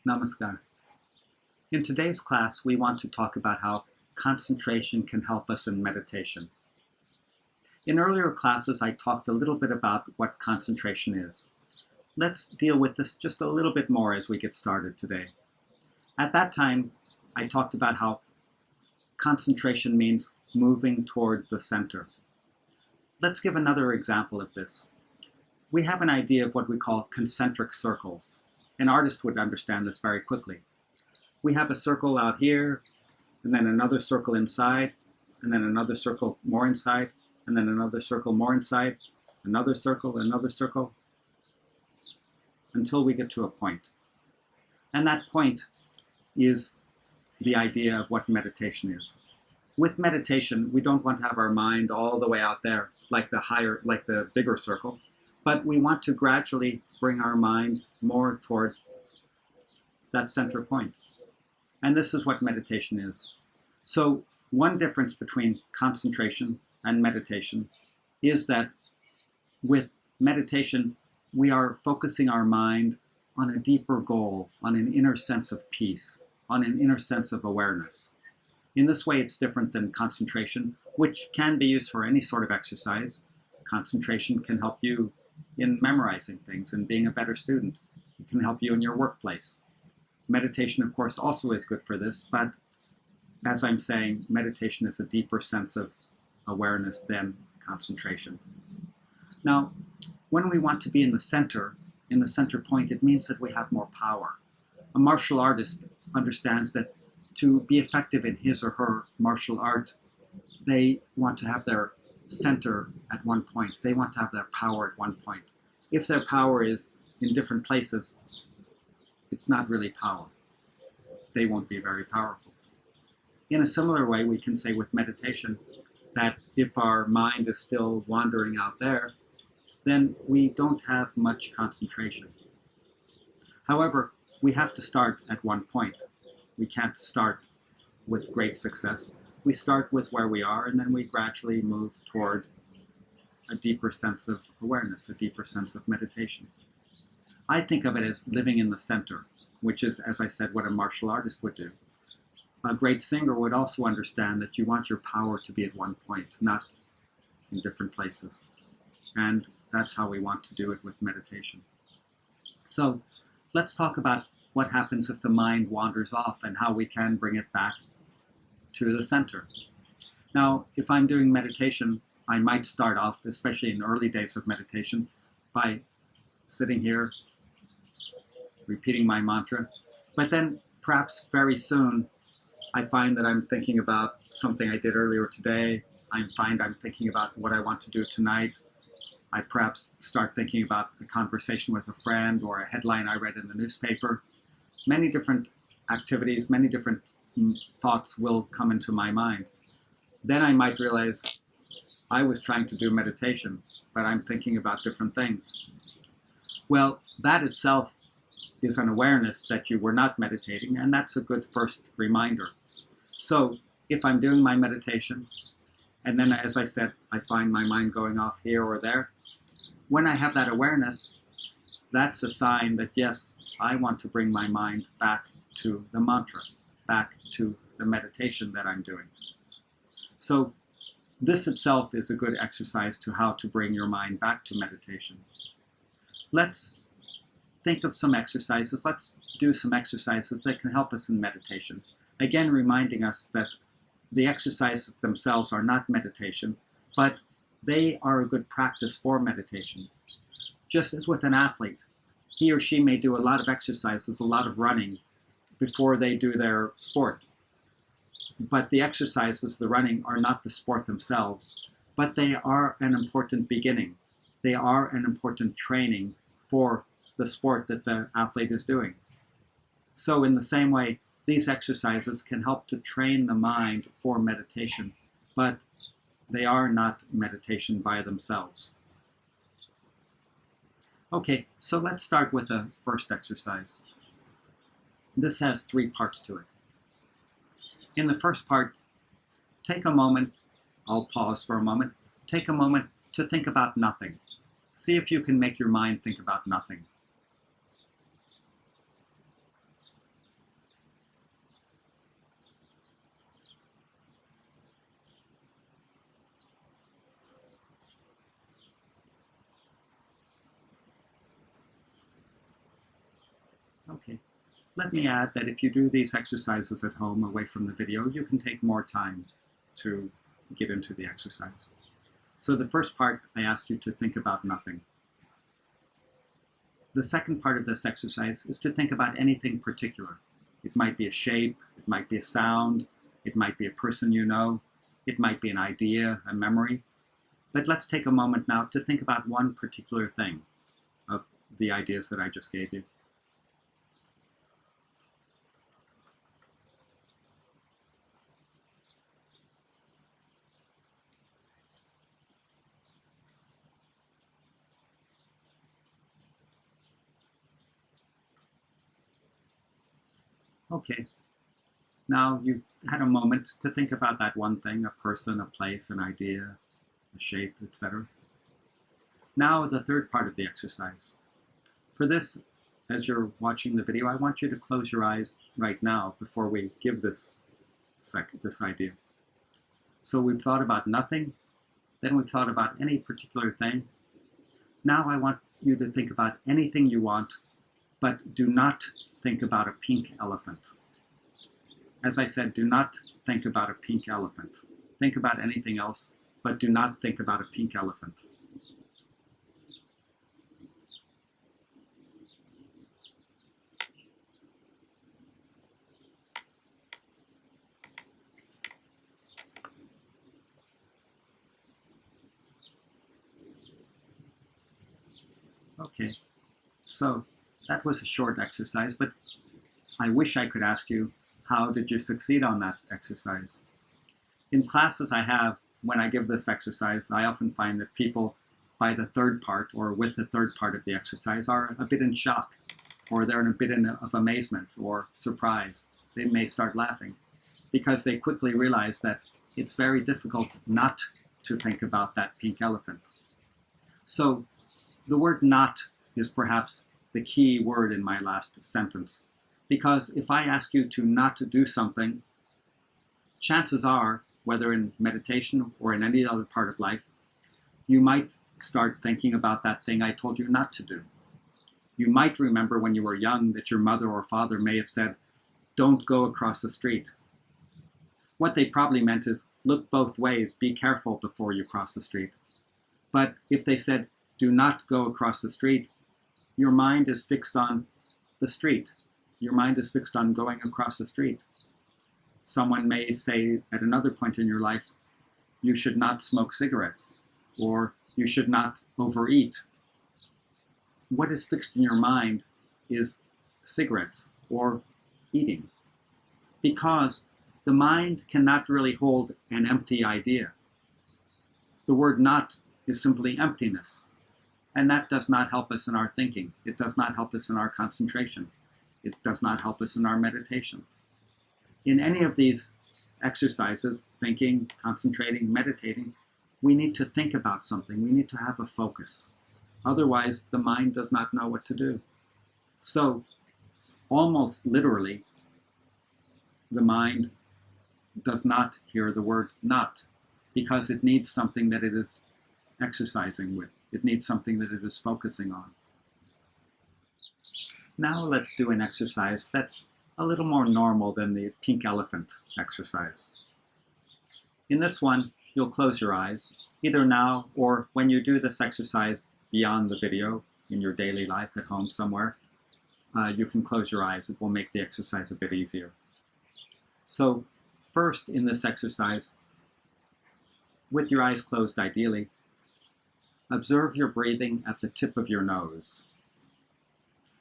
Namaskar. In today's class, we want to talk about how concentration can help us in meditation. In earlier classes, I talked a little bit about what concentration is. Let's deal with this just a little bit more as we get started today. At that time, I talked about how concentration means moving toward the center. Let's give another example of this. We have an idea of what we call concentric circles. An artist would understand this very quickly. We have a circle out here, and then another circle inside, and then another circle more inside, and then another circle more inside, another circle, until we get to a point. And that point is the idea of what meditation is. With meditation, we don't want to have our mind all the way out there, like the bigger circle, but we want to gradually bring our mind more toward that center point. And this is what meditation is. So one difference between concentration and meditation is that with meditation, we are focusing our mind on a deeper goal, on an inner sense of peace, on an inner sense of awareness. In this way, it's different than concentration, which can be used for any sort of exercise. Concentration can help you in memorizing things and being a better student. It can help you in your workplace. Meditation, of course, also is good for this, but as I'm saying, meditation is a deeper sense of awareness than concentration. Now, when we want to be in the center point, it means that we have more power. A martial artist understands that to be effective in his or her martial art, they want to have their center at one point. They want to have their power at one point. If their power is in different places, it's not really power. They won't be very powerful. In a similar way, we can say with meditation that if our mind is still wandering out there, then we don't have much concentration. However, we have to start at one point. We can't start with great success. We start with where we are, and then we gradually move toward a deeper sense of awareness, a deeper sense of meditation. I think of it as living in the center, which is, as I said, what a martial artist would do. A great singer would also understand that you want your power to be at one point, not in different places. And that's how we want to do it with meditation. So let's talk about what happens if the mind wanders off and how we can bring it back to the center. Now, if I'm doing meditation, I might start off, especially in early days of meditation, by sitting here, repeating my mantra. But then perhaps very soon, I find that I'm thinking about something I did earlier today. I find I'm thinking about what I want to do tonight. I perhaps start thinking about a conversation with a friend or a headline I read in the newspaper. Many different activities, many different thoughts will come into my mind. Then I might realize I was trying to do meditation, but I'm thinking about different things. Well, that itself is an awareness that you were not meditating, and that's a good first reminder. So if I'm doing my meditation, and then, as I said, I find my mind going off here or there, when I have that awareness, that's a sign that, yes, I want to bring my mind back to the mantra, back to the meditation that I'm doing. So this itself is a good exercise to how to bring your mind back to meditation. Let's think of some exercises. Let's do some exercises that can help us in meditation. Again, reminding us that the exercises themselves are not meditation, but they are a good practice for meditation. Just as with an athlete, he or she may do a lot of exercises, a lot of running before they do their sport. But the exercises, the running, are not the sport themselves, but they are an important beginning. They are an important training for the sport that the athlete is doing. So in the same way, these exercises can help to train the mind for meditation, but they are not meditation by themselves. Okay, so let's start with the first exercise. This has 3 parts to it. In the first part, take a moment, I'll pause for a moment, take a moment to think about nothing. See if you can make your mind think about nothing. Okay. Let me add that if you do these exercises at home away from the video, you can take more time to get into the exercise. So the first part, I ask you to think about nothing. The second part of this exercise is to think about anything particular. It might be a shape, it might be a sound, it might be a person you know, it might be an idea, a memory. But let's take a moment now to think about one particular thing of the ideas that I just gave you. Okay, now you've had a moment to think about that one thing, a person, a place, an idea, a shape, etc. Now the third part of the exercise. For this, as you're watching the video, I want you to close your eyes right now before we give this idea. So we've thought about nothing, then we've thought about any particular thing. Now I want you to think about anything you want, but do not think about a pink elephant. As I said, do not think about a pink elephant. Think about anything else, but do not think about a pink elephant. Okay, so that was a short exercise, but I wish I could ask you, how did you succeed on that exercise? In classes I have, when I give this exercise, I often find that people, by the third part or with the third part of the exercise, are a bit in shock, or they're in a bit of amazement or surprise. They may start laughing because they quickly realize that it's very difficult not to think about that pink elephant. So the word not is perhaps the key word in my last sentence, because if I ask you to not do something, chances are, whether in meditation or in any other part of life, you might start thinking about that thing I told you not to do. You might remember when you were young that your mother or father may have said, "Don't go across the street." What they probably meant is, look both ways, be careful before you cross the street. But if they said, "Do not go across the street," your mind is fixed on the street. Your mind is fixed on going across the street. Someone may say at another point in your life, you should not smoke cigarettes, or you should not overeat. What is fixed in your mind is cigarettes or eating, because the mind cannot really hold an empty idea. The word not is simply emptiness, and that does not help us in our thinking. It does not help us in our concentration. It does not help us in our meditation. In any of these exercises, thinking, concentrating, meditating, we need to think about something. We need to have a focus. Otherwise, the mind does not know what to do. So, almost literally, the mind does not hear the word not, because it needs something that it is exercising with. It needs something that it is focusing on. Now let's do an exercise that's a little more normal than the pink elephant exercise. In this one, you'll close your eyes, either now or when you do this exercise beyond the video in your daily life at home somewhere. You can close your eyes. It will make the exercise a bit easier. So first in this exercise, with your eyes closed ideally, observe your breathing at the tip of your nose.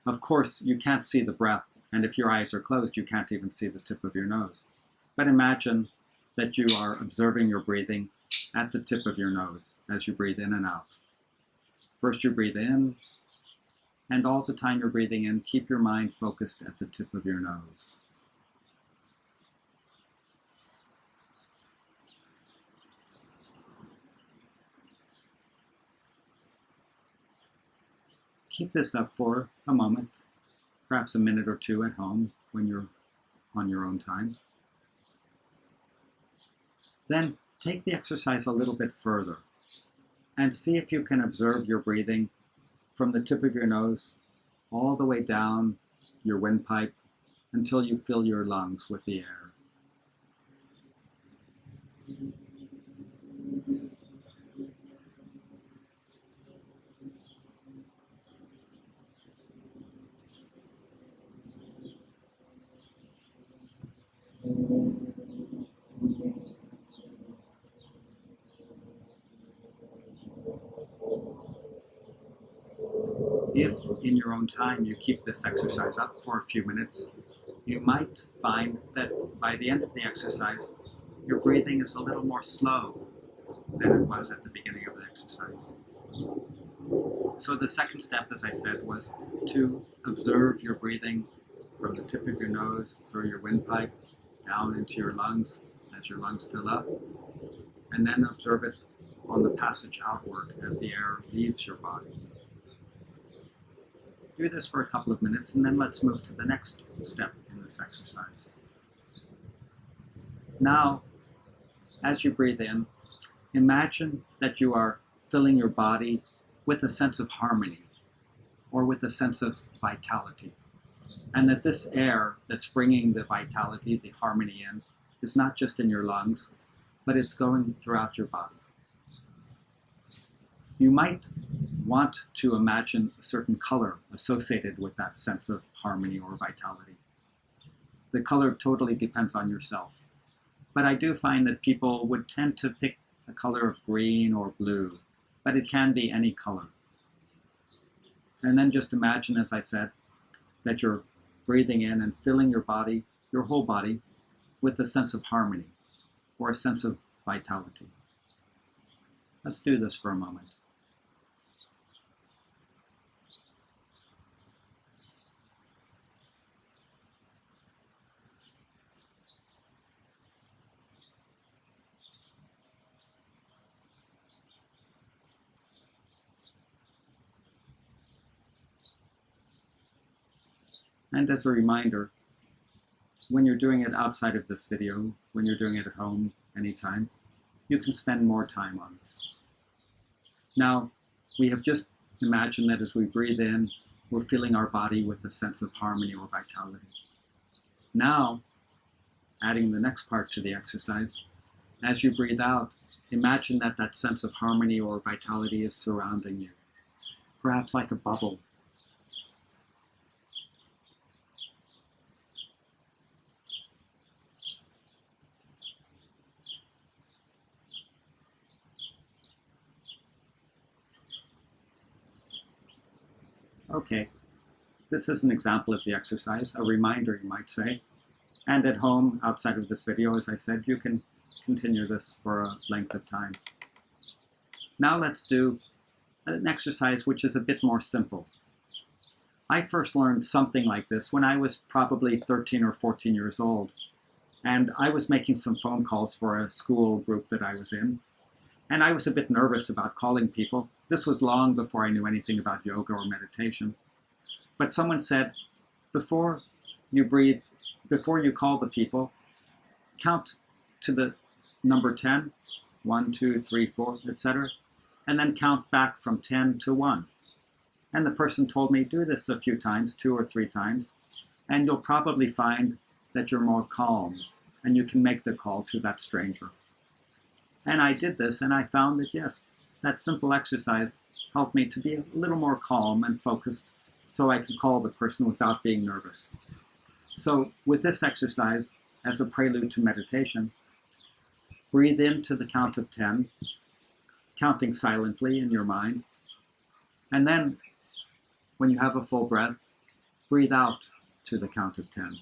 Of course, you can't see the breath, and if your eyes are closed, you can't even see the tip of your nose. But imagine that you are observing your breathing at the tip of your nose as you breathe in and out. First you breathe in, and all the time you're breathing in, keep your mind focused at the tip of your nose. Keep this up for a moment, perhaps a minute or two at home when you're on your own time. Then take the exercise a little bit further and see if you can observe your breathing from the tip of your nose all the way down your windpipe until you fill your lungs with the air. If in your own time you keep this exercise up for a few minutes, you might find that by the end of the exercise, your breathing is a little more slow than it was at the beginning of the exercise. So the second step, as I said, was to observe your breathing from the tip of your nose through your windpipe down into your lungs as your lungs fill up, and then observe it on the passage outward as the air leaves your body. Do this for a couple of minutes, and then let's move to the next step in this exercise. Now, as you breathe in, imagine that you are filling your body with a sense of harmony or with a sense of vitality, and that this air that's bringing the vitality, the harmony in, is not just in your lungs, but it's going throughout your body. You might want to imagine a certain color associated with that sense of harmony or vitality. The color totally depends on yourself. But I do find that people would tend to pick a color of green or blue, but it can be any color. And then just imagine, as I said, that you're breathing in and filling your body, your whole body, with a sense of harmony or a sense of vitality. Let's do this for a moment. And as a reminder, when you're doing it outside of this video, when you're doing it at home anytime, you can spend more time on this. Now, we have just imagined that as we breathe in, we're filling our body with a sense of harmony or vitality. Now, adding the next part to the exercise, as you breathe out, imagine that that sense of harmony or vitality is surrounding you, perhaps like a bubble. Okay, this is an example of the exercise, a reminder, you might say. And at home, outside of this video, as I said, you can continue this for a length of time. Now let's do an exercise which is a bit more simple. I first learned something like this when I was probably 13 or 14 years old. And I was making some phone calls for a school group that I was in. And I was a bit nervous about calling people. This was long before I knew anything about yoga or meditation. But someone said, before you call the people, count to the number 10, 1, 2, 3, 4, etc., and then count back from 10 to 1. And the person told me, do this a few times, 2 or 3 times, and you'll probably find that you're more calm, and you can make the call to that stranger. And I did this, and I found that, yes, that simple exercise helped me to be a little more calm and focused so I could call the person without being nervous. So with this exercise, as a prelude to meditation, breathe in to the count of 10, counting silently in your mind. And then, when you have a full breath, breathe out to the count of 10.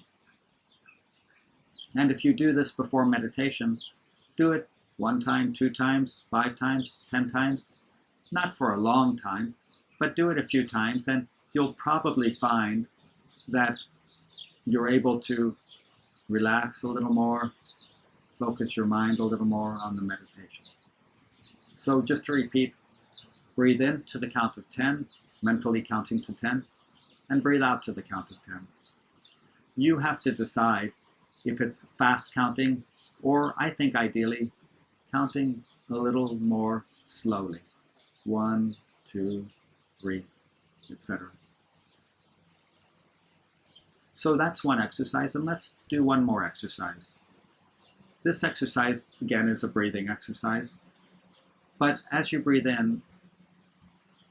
And if you do this before meditation, do it 1 time, 2 times, 5 times, 10 times. Not for a long time, but do it a few times, and you'll probably find that you're able to relax a little more, focus your mind a little more on the meditation. So just to repeat, breathe in to the count of 10, mentally counting to 10, and breathe out to the count of 10. You have to decide if it's fast counting, or I think ideally, counting a little more slowly. 1, 2, 3, etc. So that's one exercise, and let's do one more exercise. This exercise, again, is a breathing exercise. But as you breathe in,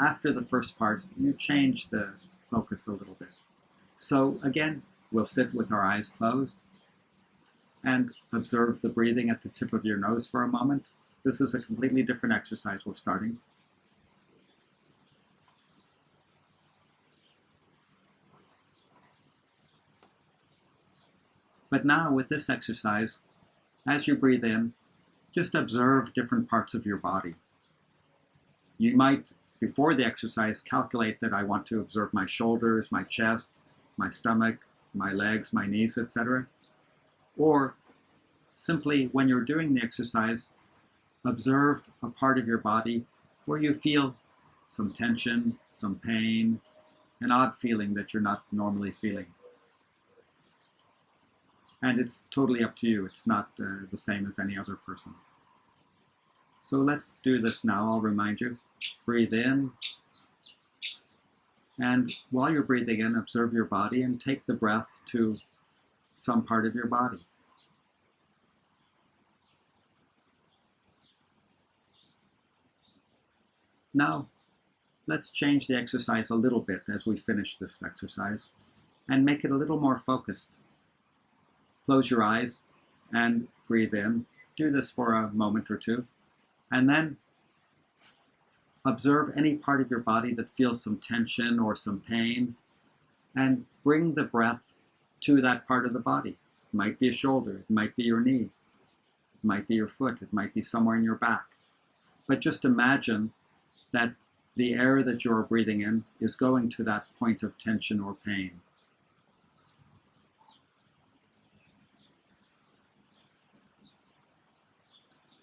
after the first part, you change the focus a little bit. So again, we'll sit with our eyes closed and observe the breathing at the tip of your nose for a moment. This is a completely different exercise we're starting. But now with this exercise, as you breathe in, just observe different parts of your body. You might, before the exercise, calculate that I want to observe my shoulders, my chest, my stomach, my legs, my knees, etc. Or simply, when you're doing the exercise, observe a part of your body where you feel some tension, some pain, an odd feeling that you're not normally feeling. And it's totally up to you. It's not the same as any other person. So let's do this now. I'll remind you. Breathe in. And while you're breathing in, observe your body and take the breath to some part of your body. Now, let's change the exercise a little bit as we finish this exercise and make it a little more focused. Close your eyes and breathe in. Do this for a moment or two. And then observe any part of your body that feels some tension or some pain, and bring the breath to that part of the body. It might be a shoulder, it might be your knee, it might be your foot, it might be somewhere in your back. But just imagine that the air that you're breathing in is going to that point of tension or pain.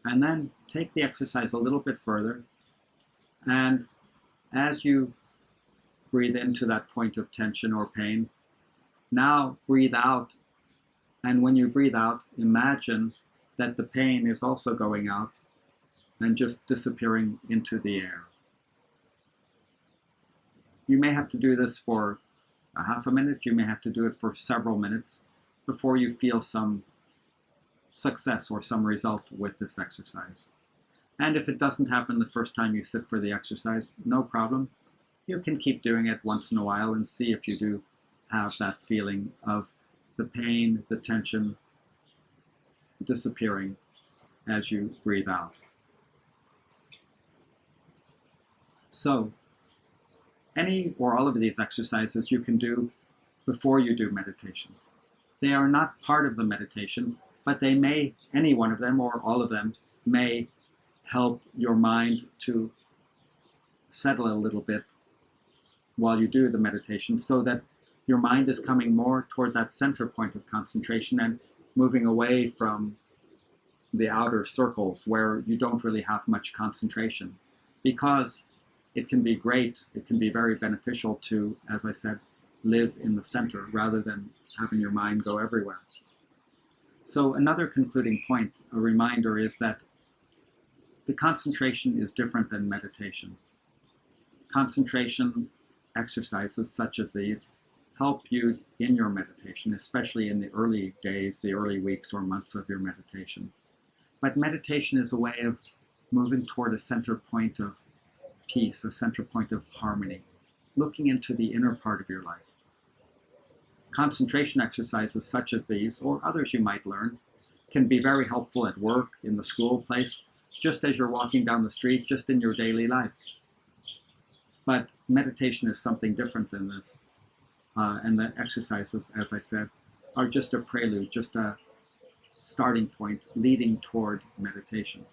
And then take the exercise a little bit further, and as you breathe into that point of tension or pain, now breathe out, and when you breathe out, imagine that the pain is also going out and just disappearing into the air. You may have to do this for a half a minute, you may have to do it for several minutes before you feel some success or some result with this exercise. And if it doesn't happen the first time you sit for the exercise, no problem. You can keep doing it once in a while and see if you do have that feeling of the pain, the tension disappearing as you breathe out. So, any or all of these exercises you can do before you do meditation. They are not part of the meditation, but they may, any one of them or all of them, may help your mind to settle a little bit while you do the meditation, so that your mind is coming more toward that center point of concentration and moving away from the outer circles where you don't really have much concentration. Because it can be great, it can be very beneficial to, as I said, live in the center rather than having your mind go everywhere. So another concluding point, a reminder, is that the concentration is different than meditation. Concentration exercises such as these help you in your meditation, especially in the early days, the early weeks or months of your meditation. But meditation is a way of moving toward a center point of peace, a center point of harmony, looking into the inner part of your life. Concentration exercises such as these, or others you might learn, can be very helpful at work, in the school place, just as you're walking down the street, just in your daily life. But meditation is something different than this. And the exercises, as I said, are just a prelude, just a starting point leading toward meditation.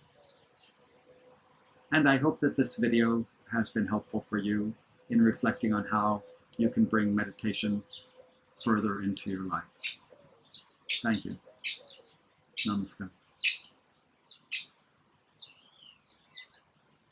And I hope that this video has been helpful for you in reflecting on how you can bring meditation further into your life. Thank you. Namaskar.